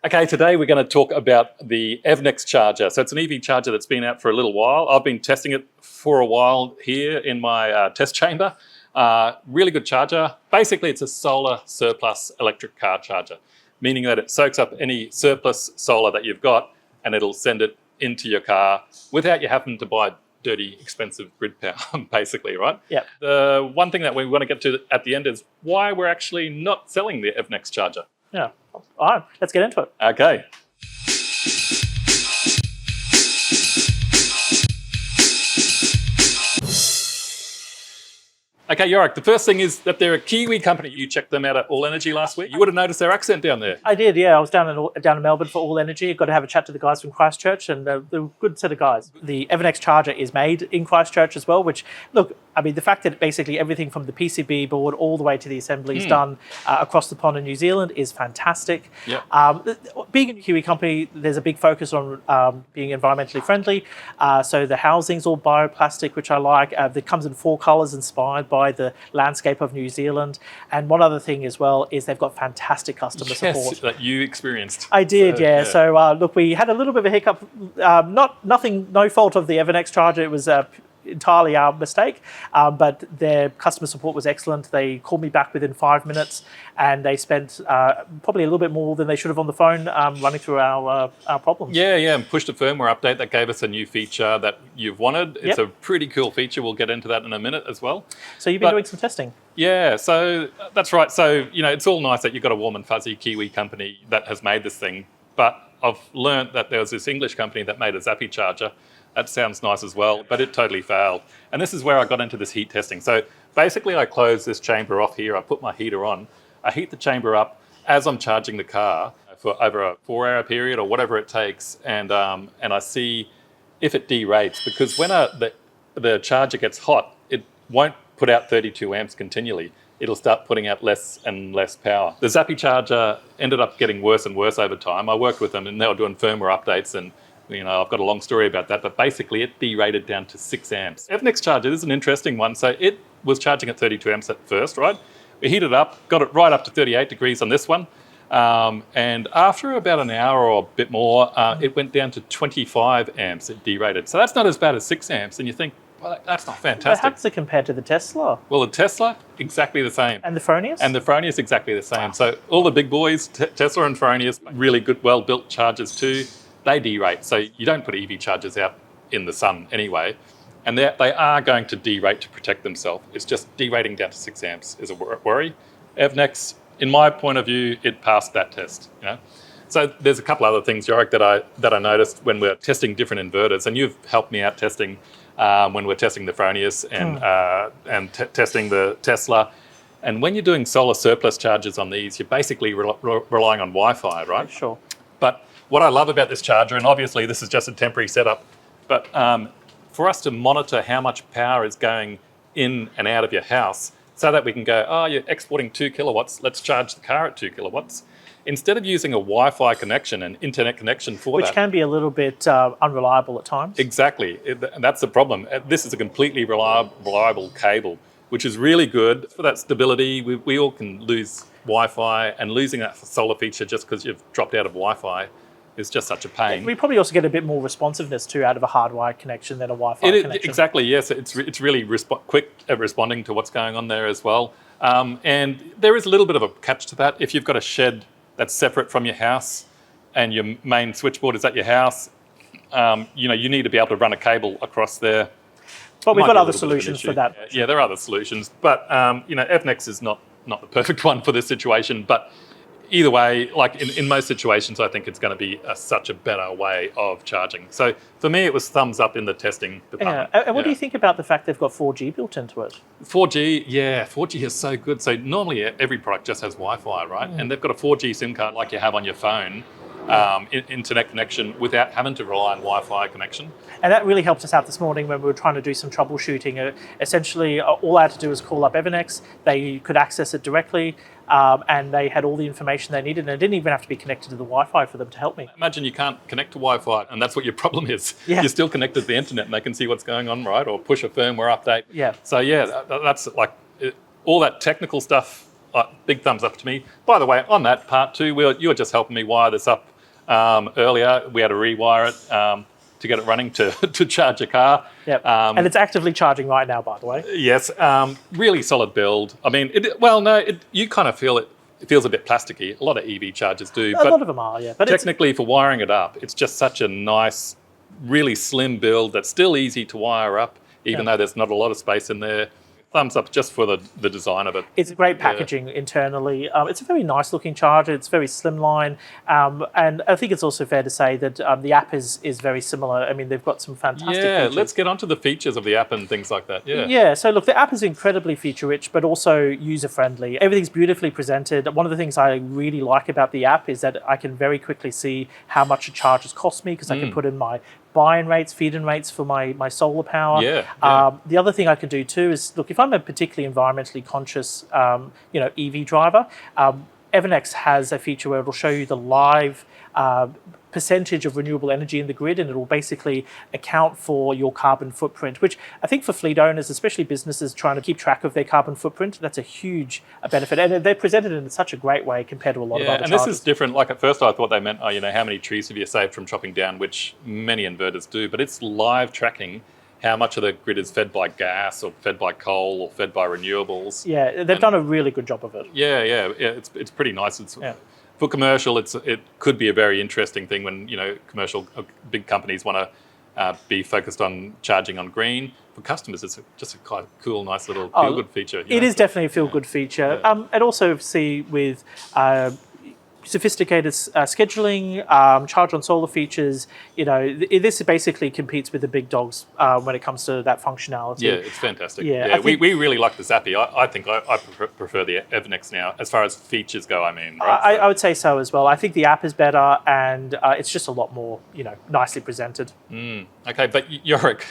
Okay, today we're going to talk about the Evnex charger. So it's an EV charger that's been out for a little while. I've been testing it for a while here in my test chamber. Really good charger. Basically, it's a solar surplus electric car charger, meaning that it soaks up any surplus solar that you've got and it'll send it into your car without you having to buy dirty, expensive grid power, basically, right? Yeah. The one thing that we want to get to at the end is why we're actually not selling the Evnex charger. Yeah. All right, let's get into it. Okay. Okay, Yorick, the first thing is that they're a Kiwi company. You checked them out at All Energy last week. You would have noticed their accent down there. I did, yeah. I was down in Melbourne for All Energy. Got to have a chat to the guys from Christchurch, and they're a good set of guys. The Evnex charger is made in Christchurch as well, which, look, I mean, the fact that basically everything from the PCB board all the way to the assembly is done across the pond in New Zealand is fantastic. Yep. Being a Kiwi company, there's a big focus on being environmentally friendly. So the housing's all bioplastic, which I like. It comes in 4 colours inspired by the landscape of New Zealand. And one other thing as well is they've got fantastic customer support. Yes, that you experienced. I did, yeah. So look, we had a little bit of a hiccup. No fault of the Evnex charger. It was entirely our mistake, but their customer support was excellent. They called me back within 5 minutes, and they spent probably a little bit more than they should have on the phone running through our problems. Yeah, and pushed a firmware update that gave us a new feature that you've wanted. It's a pretty cool feature. We'll get into that in a minute as well. So you've been doing some testing? Yeah, so that's right. So, it's all nice that you've got a warm and fuzzy Kiwi company that has made this thing, but I've learned that there was this English company that made a Zappy charger. That sounds nice as well, but it totally failed. And this is where I got into this heat testing. So basically I close this chamber off here, I put my heater on, I heat the chamber up as I'm charging the car for over a 4-hour period or whatever it takes, and I see if it derates, because when the charger gets hot, it won't put out 32 amps continually. It'll start putting out less and less power. The Zappy charger ended up getting worse and worse over time. I worked with them and they were doing firmware updates, and I've got a long story about that, but basically it derated down to 6 amps. Evnex charger is an interesting one. So it was charging at 32 amps at first, right? We heated it up, got it right up to 38 degrees on this one. And after about an hour or a bit more, it went down to 25 amps, it derated. So that's not as bad as 6 amps. And you think, well, that's not fantastic. But how does it compare to the Tesla? Well, the Tesla, exactly the same. And the Fronius? And the Fronius, exactly the same. Wow. So all the big boys, Tesla and Fronius, really good, well-built chargers too. They derate, so you don't put EV chargers out in the sun anyway, and they are going to derate to protect themselves. It's just derating down to 6 amps is a worry. Evnex, in my point of view, it passed that test. So there's a couple other things, Yorick, that I noticed when we're testing different inverters, and you've helped me out testing when we're testing the Fronius and testing the Tesla. And when you're doing solar surplus chargers on these, you're basically relying on Wi-Fi, right? Sure. But what I love about this charger, and obviously this is just a temporary setup, but for us to monitor how much power is going in and out of your house so that we can go, oh, you're exporting 2 kilowatts, let's charge the car at 2 kilowatts. Instead of using a Wi-Fi connection, an internet connection for Which can be a little bit unreliable at times. Exactly, and that's the problem. This is a completely reliable cable, which is really good for that stability. We all can lose Wi-Fi, and losing that solar feature just because you've dropped out of Wi-Fi is just such a pain. We probably also get a bit more responsiveness too out of a hardwired connection than a Wi-Fi connection. Exactly, yes. It's really quick at responding to what's going on there as well. And there is a little bit of a catch to that. If you've got a shed that's separate from your house and your main switchboard is at your house, you need to be able to run a cable across there. But we've got other solutions for that. Yeah, there are other solutions. But, Evnex is not the perfect one for this situation, but either way, like in most situations, I think it's going to be such a better way of charging. So for me, it was thumbs up in the testing department. Yeah. And what do you think about the fact they've got 4G built into it? 4G is so good. So normally every product just has Wi-Fi, right? And they've got a 4G SIM card like you have on your phone. Internet connection without having to rely on Wi-Fi connection. And that really helped us out this morning when we were trying to do some troubleshooting. Essentially, all I had to do was call up Evnex. They could access it directly, and they had all the information they needed, and it didn't even have to be connected to the Wi-Fi for them to help me. Imagine you can't connect to Wi-Fi, and that's what your problem is. Yeah. You're still connected to the internet, and they can see what's going on, right? Or push a firmware update. Yeah. So that's like all that technical stuff. Big thumbs up to me. By the way, on that part too, you were just helping me wire this up earlier. We had to rewire it to get it running to charge a car. Yep. And it's actively charging right now, by the way. Yes, really solid build. I mean, you kind of feel it. It feels a bit plasticky. A lot of EV chargers do. A lot of them are, yeah. But technically, for wiring it up, it's just such a nice, really slim build that's still easy to wire up, even though there's not a lot of space in there. Thumbs up just for the design of it. It's great packaging internally. It's a very nice looking charger. It's very slimline. And I think it's also fair to say that the app is very similar. I mean, they've got some fantastic features. Let's get onto the features of the app and things like that. Yeah, so look, the app is incredibly feature rich, but also user friendly. Everything's beautifully presented. One of the things I really like about the app is that I can very quickly see how much a charge has cost me because I can put in my buy-in rates, feed-in rates for my solar power. The other thing I can do too is, look, if I'm a particularly environmentally conscious, EV driver, Evnex has a feature where it'll show you the live percentage of renewable energy in the grid, and it will basically account for your carbon footprint, which I think for fleet owners, especially businesses trying to keep track of their carbon footprint, that's a huge benefit. And they're presented in such a great way compared to a lot of other chargers. This is different. Like at first I thought they meant, how many trees have you saved from chopping down, which many inverters do, but it's live tracking how much of the grid is fed by gas or fed by coal or fed by renewables. Yeah, they've done a really good job of it. It's pretty nice. For commercial, it could be a very interesting thing when commercial big companies want to be focused on charging on green. For customers, it's just a quite cool, nice little feel-good feature. It is definitely a feel-good feature. And also see with sophisticated scheduling, charge on solar features, this basically competes with the big dogs when it comes to that functionality. Yeah, it's fantastic. We really like the Zappy. I think I prefer the Evnex now, as far as features go, right? I would say so as well. I think the app is better and it's just a lot more, nicely presented. Okay, but Yorick,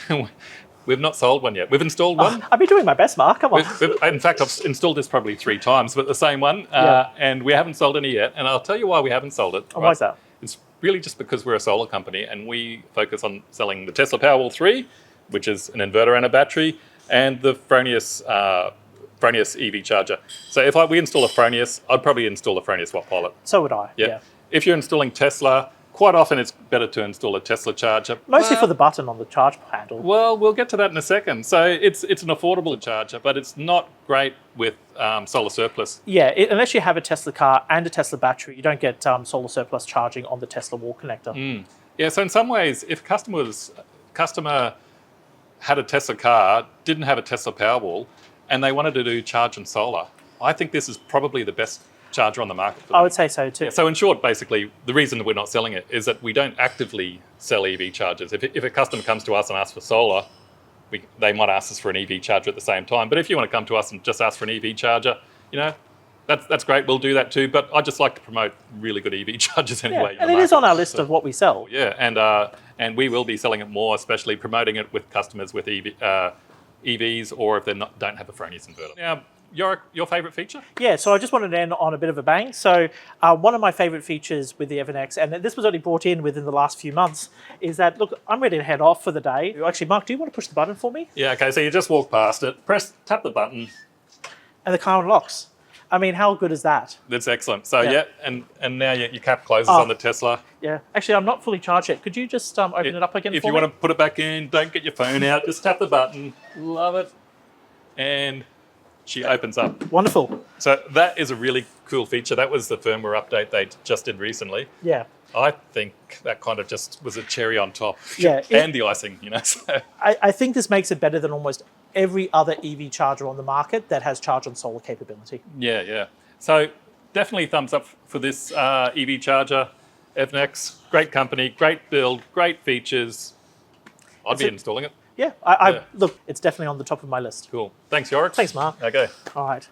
we've not sold one yet. We've installed one. I've been doing my best, Mark. Come on. In fact, I've installed this probably 3 times, but the same one, and we haven't sold any yet. And I'll tell you why we haven't sold it. Why is that? It's really just because we're a solar company and we focus on selling the Tesla Powerwall 3, which is an inverter and a battery, and the Fronius EV charger. So if we install a Fronius, I'd probably install a Fronius Watt Pilot. So would I. Yeah. If you're installing Tesla, quite often it's better to install a Tesla charger. Mostly for the button on the charge handle. Well, we'll get to that in a second. So it's an affordable charger, but it's not great with solar surplus. Yeah, unless you have a Tesla car and a Tesla battery, you don't get solar surplus charging on the Tesla wall connector. Yeah, so in some ways, if a customer had a Tesla car, didn't have a Tesla Powerwall, and they wanted to do charge and solar, I think this is probably the best charger on the market for them. I would say so too. Yeah, so in short, basically, the reason that we're not selling it is that we don't actively sell EV chargers. If a customer comes to us and asks for solar, they might ask us for an EV charger at the same time. But if you want to come to us and just ask for an EV charger, that's great. We'll do that too. But I just like to promote really good EV chargers anyway. And it is on our list of what we sell. Yeah, and we will be selling it more, especially promoting it with customers with EVs or if they don't have a Fronius inverter. Now, Yorick, your favourite feature? Yeah, so I just wanted to end on a bit of a bang. So one of my favourite features with the Evnex, and this was only brought in within the last few months, is that, look, I'm ready to head off for the day. Actually, Mark, do you want to push the button for me? Yeah, okay, so you just walk past it, tap the button. And the car unlocks. I mean, how good is that? That's excellent. So and now your cap closes on the Tesla. Yeah, actually, I'm not fully charged yet. Could you just open it up again for me? If you want to put it back in, don't get your phone out, just tap the button. Love it. And she opens up. Wonderful. So that is a really cool feature. That was the firmware update they just did recently. Yeah. I think that kind of just was a cherry on top. Yeah. And the icing, So. I think this makes it better than almost every other EV charger on the market that has charge on solar capability. Yeah. So definitely thumbs up for this EV charger. Evnex, great company, great build, great features. I'd be installing it. Yeah, I look, it's definitely on the top of my list. Cool. Thanks, Yorick. Thanks, Mark. Okay. All right.